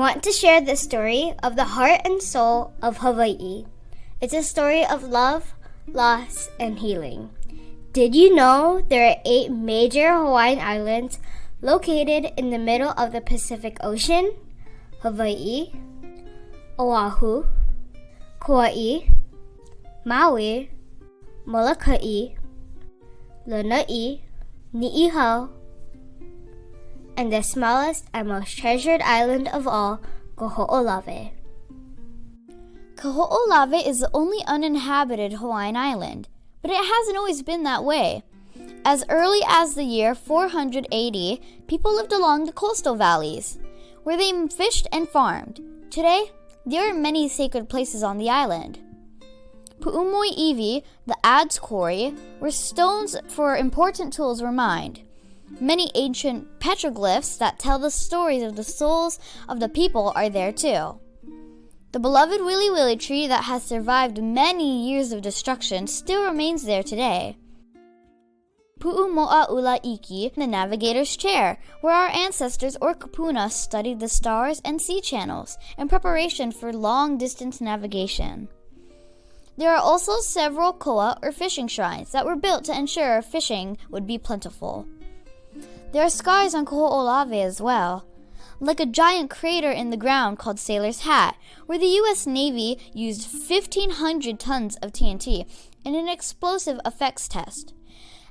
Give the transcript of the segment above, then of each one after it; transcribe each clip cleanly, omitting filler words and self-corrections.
want to share the story of the heart and soul of Hawaiʻi. It's a story of love, loss, and healing. Did you know there are 8 major Hawaiian islands located in the middle of the Pacific Ocean? Hawaiʻi, Oahu, Kauai, Maui, Molokai, Lanai, Niihau, and the smallest and most treasured island of all, Kaho'olawe. Kaho'olawe is the only uninhabited Hawaiian island, but it hasn't always been that way. As early as the year 480, people lived along the coastal valleys, where they fished and farmed. Today, there are many sacred places on the island. Pu'umoi'iwi, the adze quarry, where stones for important tools were mined. Many ancient petroglyphs that tell the stories of the souls of the people are there too. The beloved Wili Wili tree that has survived many years of destruction still remains there today. Pu'umo'aula Iki, the navigator's chair, where our ancestors or kapuna studied the stars and sea channels in preparation for long-distance navigation. There are also several koa or fishing shrines that were built to ensure fishing would be plentiful. There are skies on Kaho'olawe as well, like a giant crater in the ground called Sailor's Hat, where the U.S. Navy used 1,500 tons of TNT in an explosive effects test,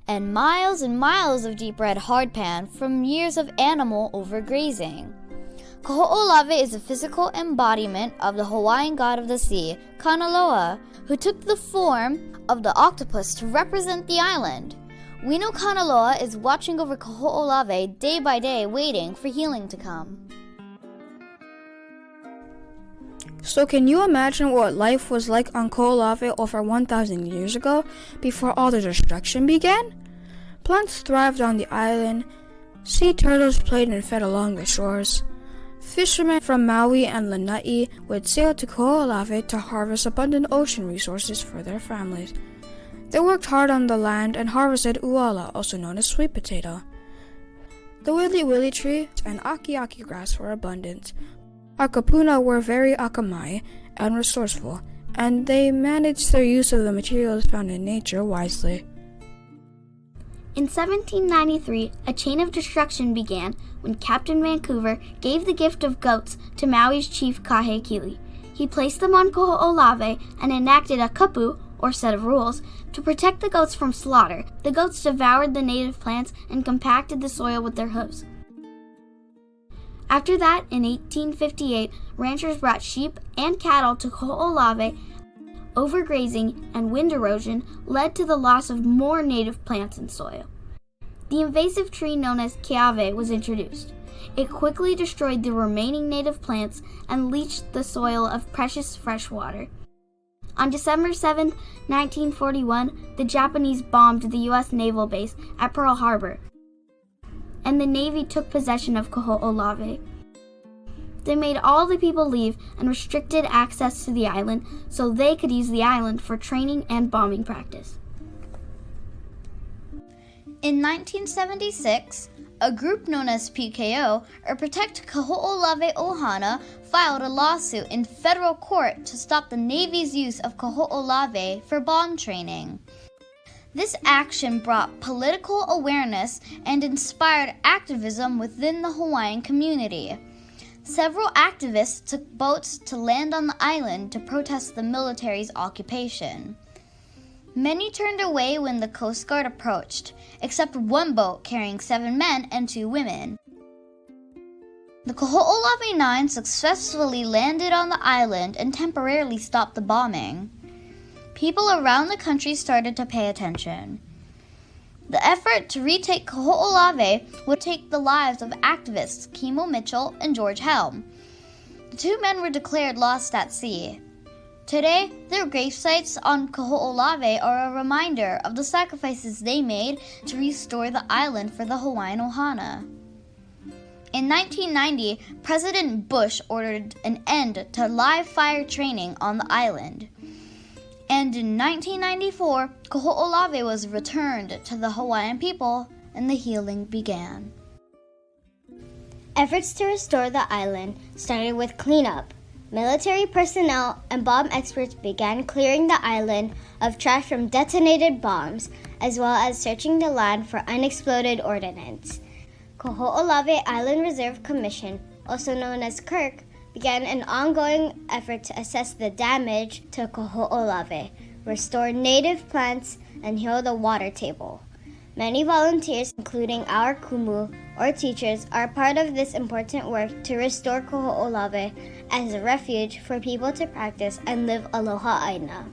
and miles of deep red hardpan from years of animal overgrazing. Kaho'olawe is a physical embodiment of the Hawaiian god of the sea, Kanaloa, who took the form of the octopus to represent the island. We know Kanaloa is watching over Kaho'olawe day by day, waiting for healing to come. So can you imagine what life was like on Kaho'olawe over 1,000 years ago, before all the destruction began? Plants thrived on the island, sea turtles played and fed along the shores. Fishermen from Maui and Lanai would sail to Kaho'olawe to harvest abundant ocean resources for their families. They worked hard on the land and harvested uala, also known as sweet potato. The Wili Wili tree and aki grass were abundant. Our kapuna were very akamai and resourceful, and they managed their use of the materials found in nature wisely. In 1793, a chain of destruction began when Captain Vancouver gave the gift of goats to Maui's chief Kahekili. He placed them on Kaho'olawe and enacted a kapu, or set of rules, to protect the goats from slaughter. The goats devoured the native plants and compacted the soil with their hooves. After that, in 1858, ranchers brought sheep and cattle to Kaho'olawe. Overgrazing and wind erosion led to the loss of more native plants and soil. The invasive tree known as keawe was introduced. It quickly destroyed the remaining native plants and leached the soil of precious fresh water. On December 7, 1941, the Japanese bombed the U.S. naval base at Pearl Harbor, and the Navy took possession of Kaho'olawe. They made all the people leave and restricted access to the island so they could use the island for training and bombing practice. In 1976, a group known as PKO, or Protect Kaho'olawe Ohana, filed a lawsuit in federal court to stop the Navy's use of Kaho'olawe for bomb training. This action brought political awareness and inspired activism within the Hawaiian community. Several activists took boats to land on the island to protest the military's occupation. Many turned away when the Coast Guard approached, except one boat carrying 7 men and 2 women. The Kaho'olawe 9 successfully landed on the island and temporarily stopped the bombing. People around the country started to pay attention. The effort to retake Kaho'olawe would take the lives of activists Kimo Mitchell and George Helm. The 2 men were declared lost at sea. Today, their gravesites on Kaho'olawe are a reminder of the sacrifices they made to restore the island for the Hawaiian Ohana. In 1990, President Bush ordered an end to live fire training on the island. And in 1994, Kaho'olawe was returned to the Hawaiian people and the healing began. Efforts to restore the island started with cleanup. Military personnel and bomb experts began clearing the island of trash from detonated bombs, as well as searching the land for unexploded ordnance. Kaho'olawe Island Reserve Commission, also known as KIRK, began an ongoing effort to assess the damage to Kaho'olawe, restore native plants, and heal the water table. Many volunteers, including our kumu, or teachers, are part of this important work to restore Kaho'olawe as a refuge for people to practice and live aloha aina.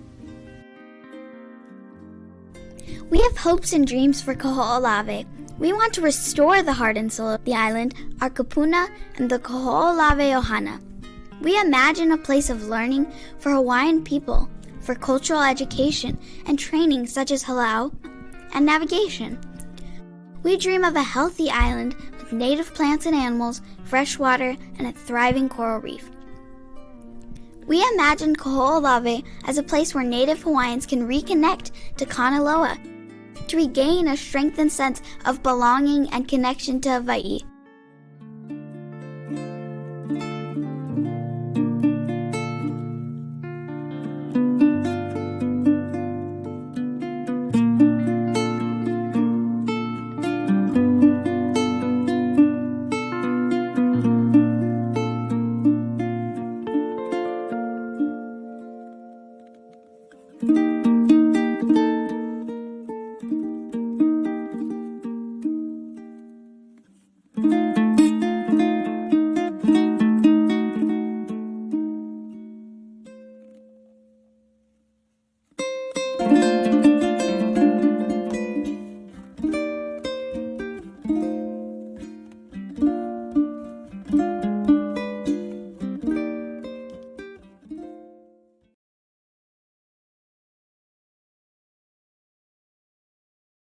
We have hopes and dreams for Kaho'olawe. We want to restore the heart and soul of the island, our kupuna, and the Kaho'olawe ohana. We imagine a place of learning for Hawaiian people, for cultural education and training such as halau and navigation. We dream of a healthy island with native plants and animals, fresh water, and a thriving coral reef. We imagine Kaho'olawe as a place where Native Hawaiians can reconnect to Kanaloa, to regain a strengthened sense of belonging and connection to Hawaii.